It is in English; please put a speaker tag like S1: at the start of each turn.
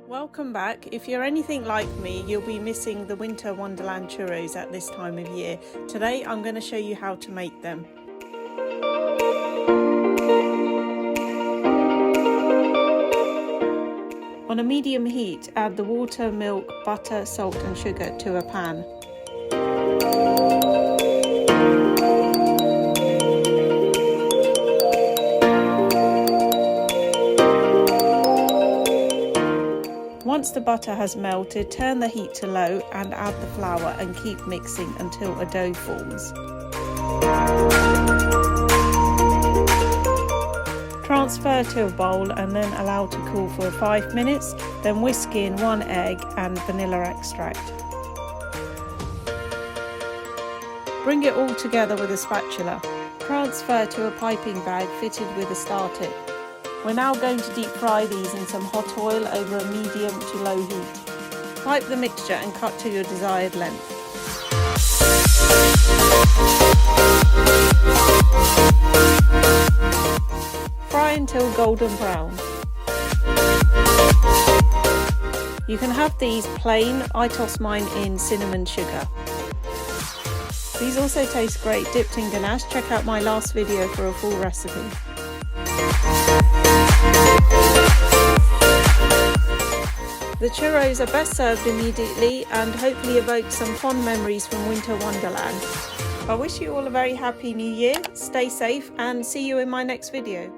S1: Welcome back. If you're anything like me, you'll be missing the winter Wonderland churros at this time of year. Today I'm going to show you how to make them. On a medium heat, add the water, milk, butter, salt and sugar to a pan. Once the butter has melted, turn the heat to low and add the flour and keep mixing until a dough forms. Transfer to a bowl and then allow to cool for 5 minutes, then whisk in 1 egg and vanilla extract. Bring it all together with a spatula. Transfer to a piping bag fitted with a star tip. We're now going to deep fry these in some hot oil over a medium to low heat. Pipe the mixture and cut to your desired length. Fry until golden brown. You can have these plain, I toss mine in cinnamon sugar. These also taste great dipped in ganache. Check out my last video for a full recipe. The churros are best served immediately and hopefully evoke some fond memories from winter Wonderland. I wish you all a very happy new year, stay safe and see you in my next video.